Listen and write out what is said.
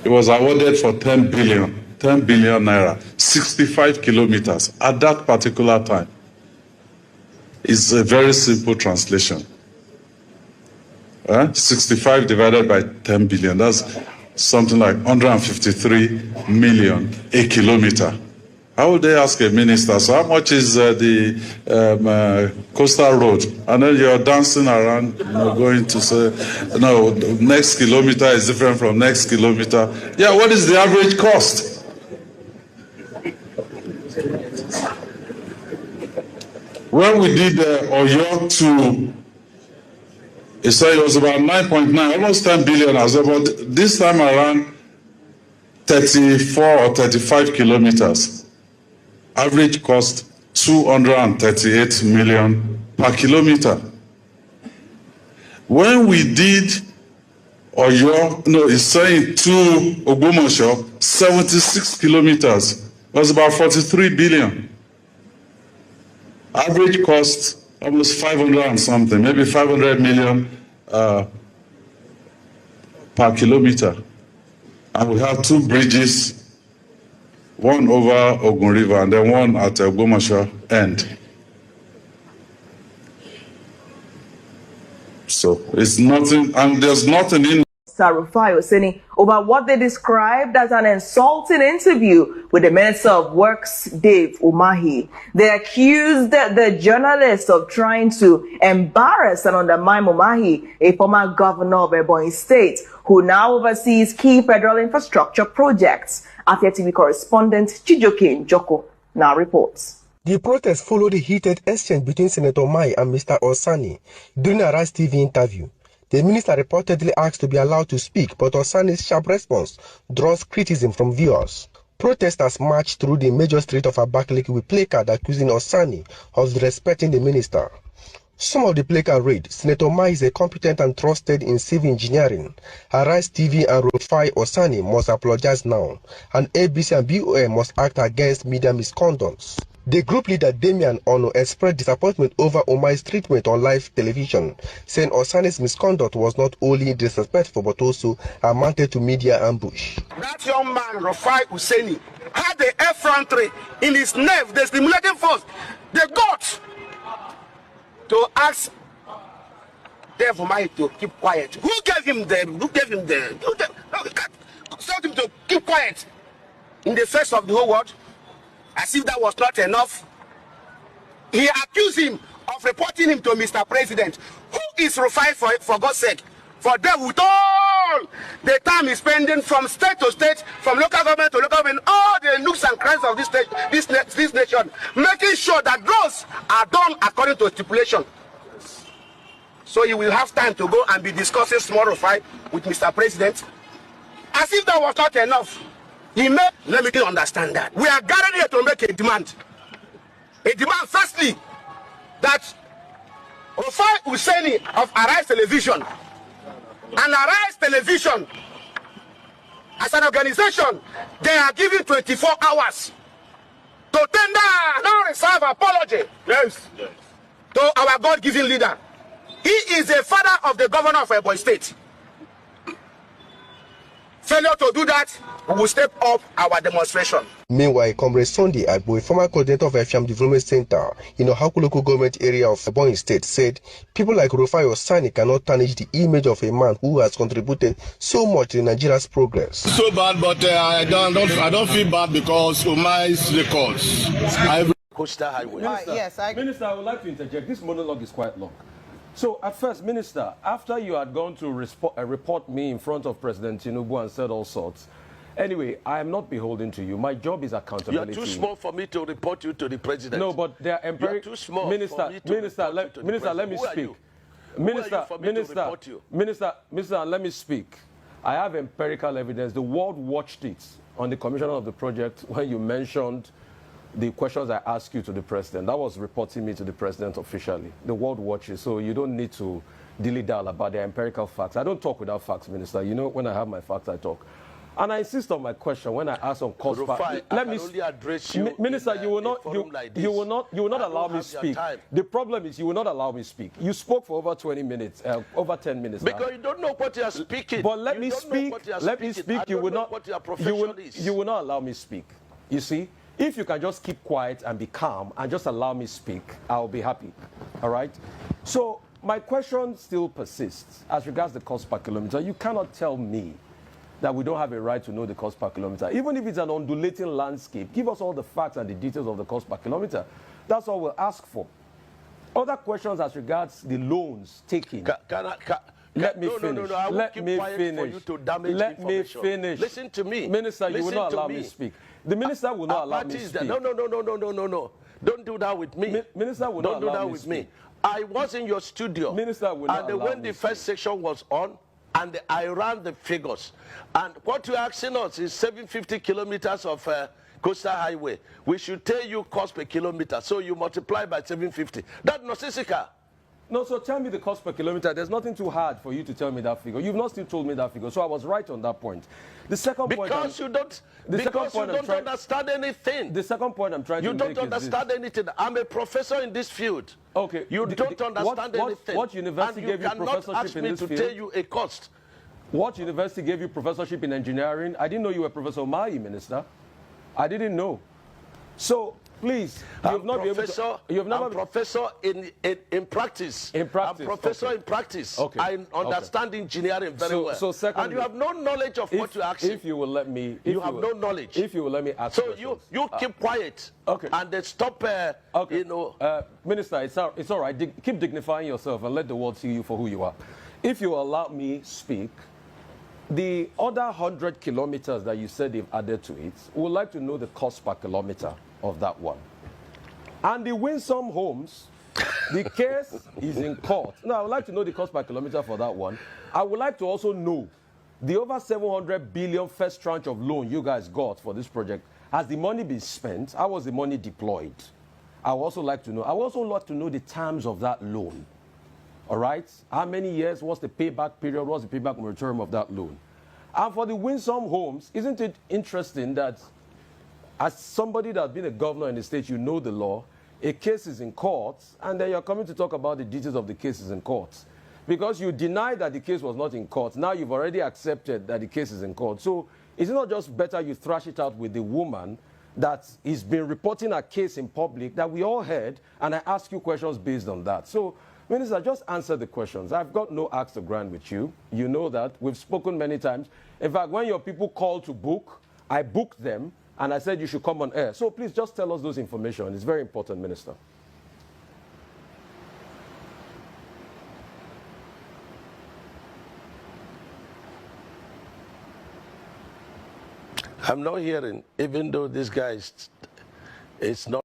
It was awarded for 10 billion naira, 65 kilometers at that particular time. It's a very simple translation. 65 divided by 10 billion, that's something like 153 million a kilometer. How would they ask a minister, so how much is the coastal road? And then you're dancing around, going to say, no, next kilometer is different from next kilometer. Yeah, what is the average cost? When we did Oyo to, it was about 9.9, almost 10 billion as well, but this time around, 34 or 35 kilometers. Average cost 238 million per kilometer. When we did Oyo, it's saying to Ogbomoso, 76 kilometers, was about 43 billion. Average cost almost 500 and something, maybe 500 million per kilometer. And we have two bridges, one over Ogun River and then one at Ogbomoso end. So it's nothing, and there's nothing in Rufai Oseni over what they described as an insulting interview with the Minister of Works, Dave Umahi. They accused the journalist of trying to embarrass and undermine Umahi, a former governor of Oyo State, who now oversees key federal infrastructure projects. Afia TV correspondent Chijoke Njoko now reports. The protest followed a heated exchange between Senator Umahi and Mr. Oseni during a Rise TV interview. The minister reportedly asked to be allowed to speak, but Osani's sharp response draws criticism from viewers. Protesters marched through the major street of Abakaliki with placards accusing Oseni of disrespecting the minister. Some of the placards read, Senator Umahi is a competent and trusted in civil engineering. Arise TV and Rufai Oseni must apologize now, and ABC and BOA must act against media misconduct. The group leader Damian Ono expressed disappointment over Umahi's treatment on live television, saying Osani's misconduct was not only disrespectful but also amounted to media ambush. That young man, Rufai Oseni, had the effrontery in his nerve, the stimulating force, the guts to ask Dave Umahi to keep quiet. Who told him to keep quiet in the face of the whole world? As if that was not enough, he accused him of reporting him to Mr. President. Who is Rufai, for God's sake? For them, with all the time he's spending from state to state, from local government to local government, all the nooks and crannies of this nation, making sure that those are done according to stipulation. So he will have time to go and be discussing small Rufai with Mr. President. As if that was not enough. Let me understand that. We are gathered here to make a demand. A demand, firstly, that Rufai Oseni of Arise Television and Arise Television as an organization, they are given 24 hours to tender non-reserve apology to our God-given leader. He is a father of the governor of Oyo State. Failure to do that, we will step up our demonstration. Meanwhile, Comrade Sunday Agbo, former coordinator of Efiam Development Center in Ohaku local government area of Oyo State, said people like Rufai Oseni cannot tarnish the image of a man who has contributed so much to Nigeria's progress. So bad, but I don't feel bad because Umahi's records. Coastal Highway. Minister, I would like to interject. This monologue is quite long. So, at first, Minister, after you had gone to report me in front of President Tinubu and said all sorts, anyway, I am not beholden to you. My job is accountability. You're too small for me to report you to the president. No, but they are empirical. You're too small Minister, let me speak. Minister, let me speak. I have empirical evidence. The world watched it on the commissioner of the project when you mentioned the questions I asked you to the president. That was reporting me to the president officially. The world watches, so you don't need to dilly-dally about the empirical facts. I don't talk without facts, Minister. You know, when I have my facts, I talk. And I insist on my question when I ask on cost. Rufai, Let I me can only address you. Minister, in, you will a not, forum like this. you will not allow me speak. The problem is you will not allow me speak. You spoke for over 20 minutes, over 10 minutes. Because now. you don't know what you are speaking. But let me speak. Let me speak. You will not. What your profession is. You will not allow me speak. You see, if you can just keep quiet and be calm and just allow me speak, I'll be happy. All right. So my question still persists as regards the cost per kilometer. You cannot tell me that we don't have a right to know the cost per kilometer. Even if it's an undulating landscape, give us all the facts and the details of the cost per kilometer. That's all we'll ask for. Other questions as regards the loans taken. Let me finish. No, I will Let keep me quiet finish. for you to damage Let me information. finish. Listen to me. Minister, you will Listen not to allow me. me speak. The minister will not allow me speak. No. Don't do that with me. Minister will not Don't do allow that me with speak. me. I was in your studio. Minister will not and allow when me the first section was on, and I ran the figures. And what you're asking us is 750 kilometers of coastal highway. We should tell you cost per kilometer. So you multiply by 750. That's nonsensical. No, so tell me the cost per kilometer. There's nothing too hard for you to tell me that figure. You've not still told me that figure, so I was right on that point. The second point... Because you don't understand anything. The second point I'm trying to make is You don't understand anything. I'm a professor in this field. Okay. You don't understand anything. What university gave you professorship in this field? And you cannot ask me to tell you a cost. What university gave you professorship in engineering? I didn't know you were Professor Umahi, Minister. I didn't know. So... Please, you've not been able to... I'm professor in practice. In practice. I'm professor okay. in practice. Okay. I understand engineering very well. So secondly, and you have no knowledge of what you're asking. If you will let me... You have no knowledge. If you will let me ask So questions. you keep quiet. Okay. And then stop, okay. you know... Minister, it's all right. Keep dignifying yourself and let the world see you for who you are. If you allow me speak, the other 100 kilometers that you said they've added to it, we would like to know the cost per kilometer of that one. And the Winsome Homes, the case is in court. Now, I would like to know the cost per kilometer for that one. I would like to also know the over 700 billion first tranche of loan you guys got for this project. Has the money been spent? How was the money deployed? I would also like to know. I would also like to know the terms of that loan. All right? How many years? What's the payback period? What's the payback moratorium of that loan? And for the Winsome Homes, isn't it interesting that as somebody that's been a governor in the state, you know the law, a case is in court, and then you're coming to talk about the details of the cases in court. Because you denied that the case was not in court. Now you've already accepted that the case is in court. So is it not just better you thrash it out with the woman that has been reporting a case in public that we all heard, and I ask you questions based on that? So, Minister, just answer the questions. I've got no axe to grind with you. You know that. We've spoken many times. In fact, when your people call to book, I booked them, and I said you should come on air. So please just tell us those information. It's very important, Minister. I'm not hearing, even though this guy is not.